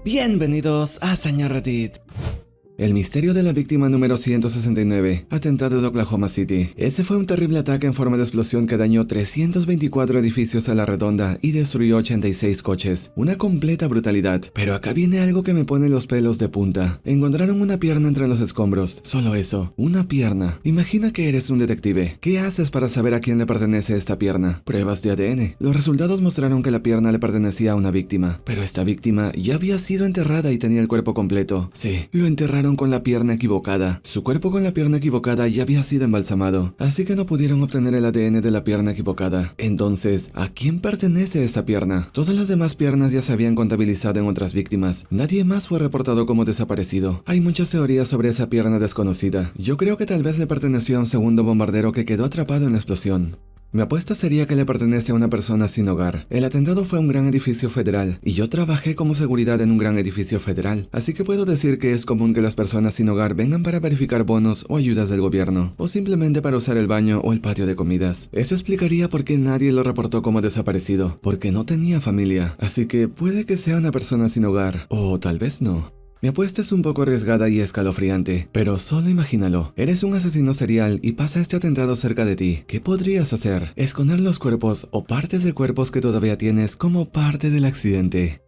Bienvenidos a Señor Reddit. El misterio de la víctima número 169, atentado de Oklahoma City. Ese fue un terrible ataque en forma de explosión que dañó 324 edificios a la redonda y destruyó 86 coches. Una completa brutalidad. Pero acá viene algo que me pone los pelos de punta. Encontraron una pierna entre los escombros. Solo eso, una pierna. Imagina que eres un detective. ¿Qué haces para saber a quién le pertenece esta pierna? Pruebas de ADN. Los resultados mostraron que la pierna le pertenecía a una víctima. Pero esta víctima ya había sido enterrada y tenía el cuerpo completo. Sí, lo enterraron con la pierna equivocada. Su cuerpo con la pierna equivocada ya había sido embalsamado, así que no pudieron obtener el ADN de la pierna equivocada. Entonces, ¿a quién pertenece esa pierna? Todas las demás piernas ya se habían contabilizado en otras víctimas. Nadie más fue reportado como desaparecido. Hay muchas teorías sobre esa pierna desconocida. Yo creo que tal vez le perteneció a un segundo bombardero que quedó atrapado en la explosión. Mi apuesta sería que le pertenece a una persona sin hogar. El atentado fue a un gran edificio federal, y yo trabajé como seguridad en un gran edificio federal, así que puedo decir que es común que las personas sin hogar vengan para verificar bonos o ayudas del gobierno, o simplemente para usar el baño o el patio de comidas. Eso explicaría por qué nadie lo reportó como desaparecido, porque no tenía familia, así que puede que sea una persona sin hogar, o tal vez no. Mi apuesta es un poco arriesgada y escalofriante, pero solo imagínalo. Eres un asesino serial y pasa este atentado cerca de ti. ¿Qué podrías hacer? ¿Esconder los cuerpos o partes de cuerpos que todavía tienes como parte del accidente?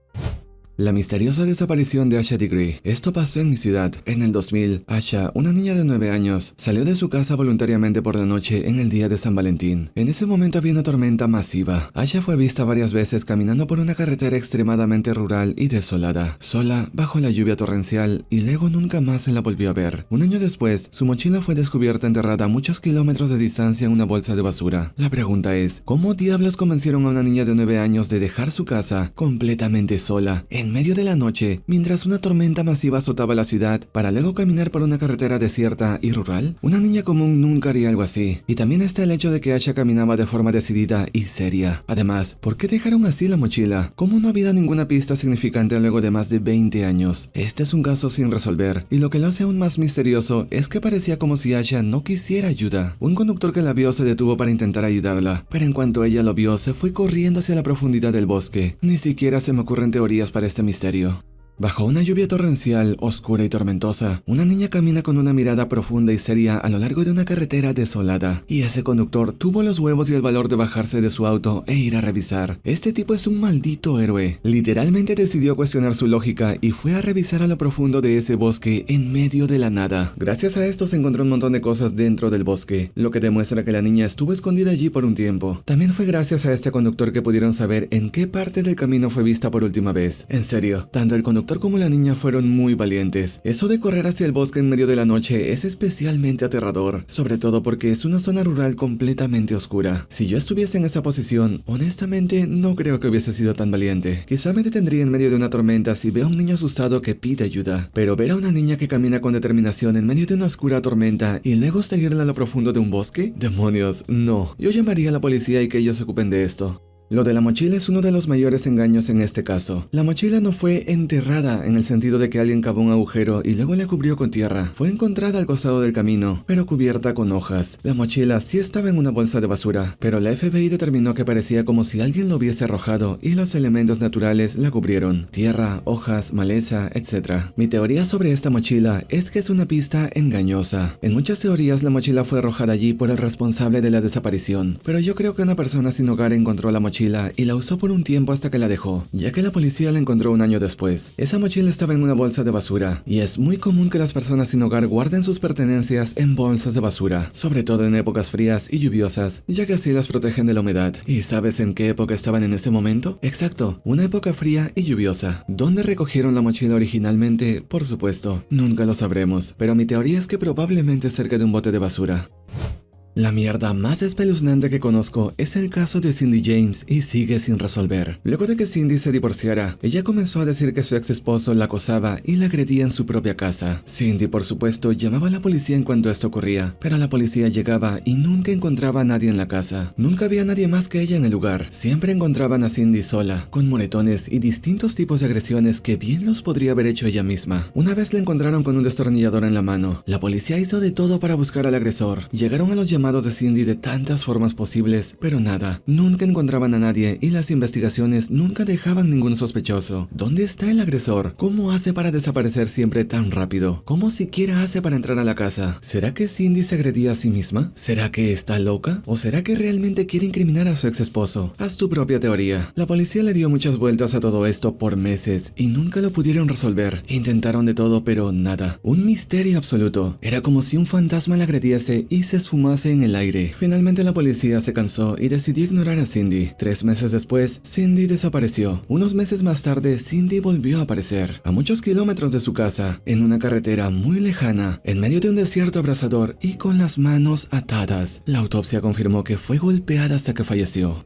La misteriosa desaparición de Asha Degree. Esto pasó en mi ciudad. En el 2000, Asha, una niña de 9 años, salió de su casa voluntariamente por la noche en el día de San Valentín. En ese momento había una tormenta masiva. Asha fue vista varias veces caminando por una carretera extremadamente rural y desolada, sola, bajo la lluvia torrencial, y luego nunca más se la volvió a ver. Un año después, su mochila fue descubierta enterrada a muchos kilómetros de distancia en una bolsa de basura. La pregunta es, ¿cómo diablos convencieron a una niña de 9 años de dejar su casa completamente sola en medio de la noche, mientras una tormenta masiva azotaba la ciudad, para luego caminar por una carretera desierta y rural? Una niña común nunca haría algo así. Y también está el hecho de que Asha caminaba de forma decidida y seria. Además, ¿por qué dejaron así la mochila? ¿Cómo no ha habido ninguna pista significante luego de más de 20 años? Este es un caso sin resolver, y lo que lo hace aún más misterioso es que parecía como si Asha no quisiera ayuda. Un conductor que la vio se detuvo para intentar ayudarla, pero en cuanto ella lo vio, se fue corriendo hacia la profundidad del bosque. Ni siquiera se me ocurren teorías para este misterio. Bajo una lluvia torrencial, oscura y tormentosa, una niña camina con una mirada profunda y seria a lo largo de una carretera desolada, y ese conductor tuvo los huevos y el valor de bajarse de su auto e ir a revisar. Este tipo es un maldito héroe. Literalmente decidió cuestionar su lógica y fue a revisar a lo profundo de ese bosque en medio de la nada. Gracias a esto se encontró un montón de cosas dentro del bosque, lo que demuestra que la niña estuvo escondida allí por un tiempo. También fue gracias a este conductor que pudieron saber en qué parte del camino fue vista por última vez. En serio, tanto el conductor como la niña fueron muy valientes. Eso de correr hacia el bosque en medio de la noche es especialmente aterrador, sobre todo porque es una zona rural completamente oscura. Si yo estuviese en esa posición, honestamente no creo que hubiese sido tan valiente. Quizá me detendría en medio de una tormenta si veo a un niño asustado que pide ayuda, pero ver a una niña que camina con determinación en medio de una oscura tormenta y luego seguirla a lo profundo de un bosque, demonios, no. Yo llamaría a la policía y que ellos se ocupen de esto. Lo de la mochila es uno de los mayores engaños en este caso. La mochila no fue enterrada en el sentido de que alguien cavó un agujero y luego la cubrió con tierra. Fue encontrada al costado del camino, pero cubierta con hojas. La mochila sí estaba en una bolsa de basura, pero la FBI determinó que parecía como si alguien lo hubiese arrojado y los elementos naturales la cubrieron. Tierra, hojas, maleza, etc. Mi teoría sobre esta mochila es que es una pista engañosa. En muchas teorías la mochila fue arrojada allí por el responsable de la desaparición, pero yo creo que una persona sin hogar encontró la mochila y la usó por un tiempo hasta que la dejó, ya que la policía la encontró un año después. Esa mochila estaba en una bolsa de basura, y es muy común que las personas sin hogar guarden sus pertenencias en bolsas de basura, sobre todo en épocas frías y lluviosas, ya que así las protegen de la humedad. ¿Y sabes en qué época estaban en ese momento? Exacto, una época fría y lluviosa. ¿Dónde recogieron la mochila originalmente? Por supuesto, nunca lo sabremos, pero mi teoría es que probablemente cerca de un bote de basura. La mierda más espeluznante que conozco es el caso de Cindy James y sigue sin resolver. Luego de que Cindy se divorciara, ella comenzó a decir que su ex esposo la acosaba y la agredía en su propia casa. Cindy, por supuesto, llamaba a la policía en cuanto esto ocurría, pero la policía llegaba y nunca encontraba a nadie en la casa. Nunca había nadie más que ella en el lugar. Siempre encontraban a Cindy sola, con moretones y distintos tipos de agresiones que bien los podría haber hecho ella misma. Una vez la encontraron con un destornillador en la mano. La policía hizo de todo para buscar al agresor. Llegaron a los llamados amado de Cindy de tantas formas posibles, pero nada. Nunca encontraban a nadie y las investigaciones nunca dejaban ningún sospechoso. ¿Dónde está el agresor? ¿Cómo hace para desaparecer siempre tan rápido? ¿Cómo siquiera hace para entrar a la casa? ¿Será que Cindy se agredía a sí misma? ¿Será que está loca? ¿O será que realmente quiere incriminar a su ex esposo? Haz tu propia teoría. La policía le dio muchas vueltas a todo esto por meses y nunca lo pudieron resolver. Intentaron de todo, pero nada. Un misterio absoluto. Era como si un fantasma la agrediese y se esfumase en el aire. Finalmente la policía se cansó y decidió ignorar a Cindy. 3 meses después, Cindy desapareció. Unos meses más tarde, Cindy volvió a aparecer, a muchos kilómetros de su casa, en una carretera muy lejana, en medio de un desierto abrasador y con las manos atadas. La autopsia confirmó que fue golpeada hasta que falleció.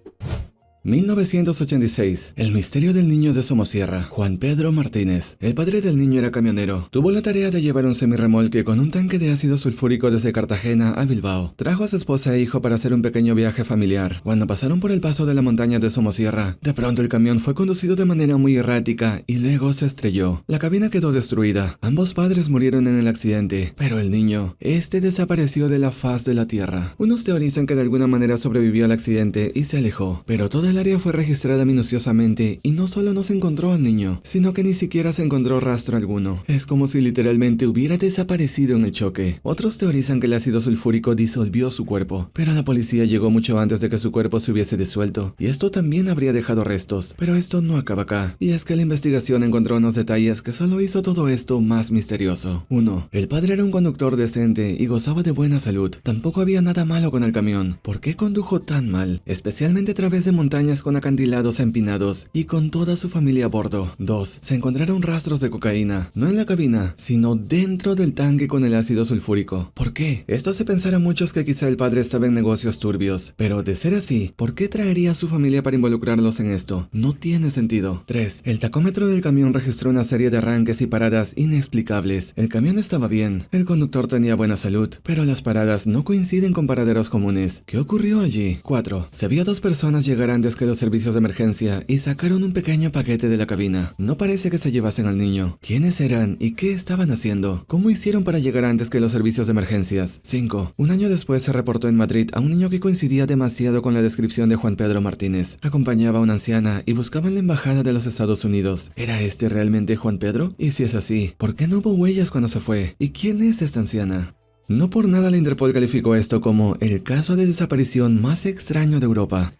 1986. El misterio del niño de Somosierra. Juan Pedro Martínez. El padre del niño era camionero. Tuvo la tarea de llevar un semirremolque con un tanque de ácido sulfúrico desde Cartagena a Bilbao. Trajo a su esposa e hijo para hacer un pequeño viaje familiar. Cuando pasaron por el paso de la montaña de Somosierra, de pronto el camión fue conducido de manera muy errática y luego se estrelló. La cabina quedó destruida. Ambos padres murieron en el accidente, pero el niño, desapareció de la faz de la tierra. Unos teorizan que de alguna manera sobrevivió al accidente y se alejó, pero toda el área fue registrada minuciosamente y no solo no se encontró al niño, sino que ni siquiera se encontró rastro alguno. Es como si literalmente hubiera desaparecido en el choque. Otros teorizan que el ácido sulfúrico disolvió su cuerpo, pero la policía llegó mucho antes de que su cuerpo se hubiese disuelto, y esto también habría dejado restos. Pero esto no acaba acá, y es que la investigación encontró unos detalles que solo hizo todo esto más misterioso. 1. El padre era un conductor decente y gozaba de buena salud. Tampoco había nada malo con el camión. ¿Por qué condujo tan mal? Especialmente a través de montañas con acantilados empinados y con toda su familia a bordo. 2. Se encontraron rastros de cocaína, no en la cabina, sino dentro del tanque con el ácido sulfúrico. ¿Por qué? Esto hace pensar a muchos que quizá el padre estaba en negocios turbios, pero de ser así, ¿por qué traería a su familia para involucrarlos en esto? No tiene sentido. 3. El tacómetro del camión registró una serie de arranques y paradas inexplicables. El camión estaba bien, el conductor tenía buena salud, pero las paradas no coinciden con paraderos comunes. ¿Qué ocurrió allí? 4. Se vio a 2 personas llegar antes que los servicios de emergencia y sacaron un pequeño paquete de la cabina. No parece que se llevasen al niño. ¿Quiénes eran y qué estaban haciendo? ¿Cómo hicieron para llegar antes que los servicios de emergencias? 5. Un año después se reportó en Madrid a un niño que coincidía demasiado con la descripción de Juan Pedro Martínez. Acompañaba a una anciana y buscaba en la embajada de los Estados Unidos. ¿Era este realmente Juan Pedro? Y si es así, ¿por qué no hubo huellas cuando se fue? ¿Y quién es esta anciana? No por nada la Interpol calificó esto como el caso de desaparición más extraño de Europa.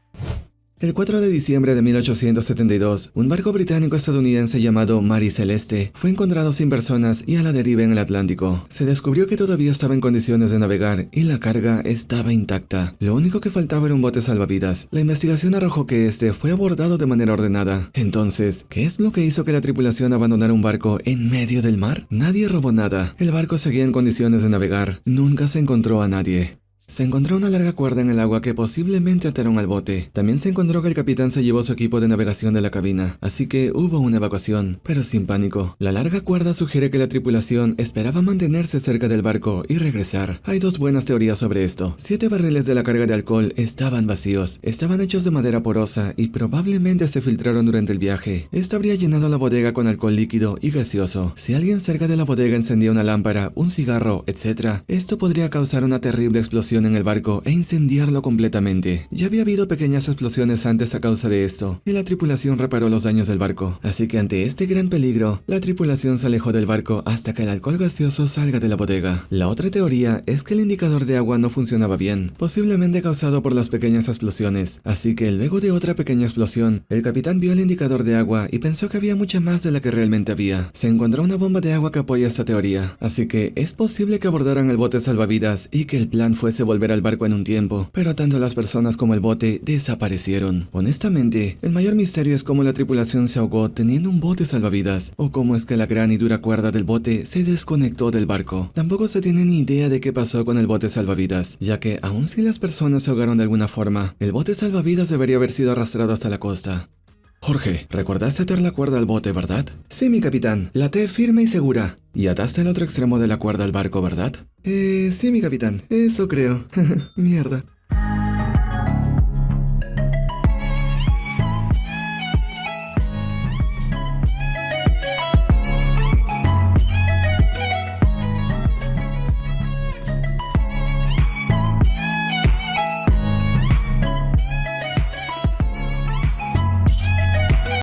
El 4 de diciembre de 1872, un barco británico-estadounidense llamado Mary Celeste fue encontrado sin personas y a la deriva en el Atlántico. Se descubrió que todavía estaba en condiciones de navegar y la carga estaba intacta. Lo único que faltaba era un bote salvavidas. La investigación arrojó que este fue abordado de manera ordenada. Entonces, ¿qué es lo que hizo que la tripulación abandonara un barco en medio del mar? Nadie robó nada. El barco seguía en condiciones de navegar. Nunca se encontró a nadie. Se encontró una larga cuerda en el agua que posiblemente ataron al bote. También se encontró que el capitán se llevó su equipo de navegación de la cabina, así que hubo una evacuación, pero sin pánico. La larga cuerda sugiere que la tripulación esperaba mantenerse cerca del barco y regresar. Hay 2 buenas teorías sobre esto. 7 barriles de la carga de alcohol estaban vacíos, estaban hechos de madera porosa y probablemente se filtraron durante el viaje. Esto habría llenado la bodega con alcohol líquido y gaseoso. Si alguien cerca de la bodega encendía una lámpara, un cigarro, etc., esto podría causar una terrible explosión en el barco e incendiarlo completamente. Ya había habido pequeñas explosiones antes a causa de esto, y la tripulación reparó los daños del barco. Así que ante este gran peligro, la tripulación se alejó del barco hasta que el alcohol gaseoso salga de la bodega. La otra teoría es que el indicador de agua no funcionaba bien, posiblemente causado por las pequeñas explosiones. Así que luego de otra pequeña explosión, el capitán vio el indicador de agua y pensó que había mucha más de la que realmente había. Se encontró una bomba de agua que apoya esta teoría, así que es posible que abordaran el bote salvavidas y que el plan fuese volver al barco en un tiempo, pero tanto las personas como el bote desaparecieron. Honestamente, el mayor misterio es cómo la tripulación se ahogó teniendo un bote salvavidas, o cómo es que la gran y dura cuerda del bote se desconectó del barco. Tampoco se tiene ni idea de qué pasó con el bote salvavidas, ya que aun si las personas se ahogaron de alguna forma, el bote salvavidas debería haber sido arrastrado hasta la costa. Jorge, ¿recordaste atar la cuerda al bote, verdad? Sí, mi capitán. La até firme y segura. ¿Y ataste el otro extremo de la cuerda al barco, verdad? Sí, mi capitán. Eso creo. Mierda.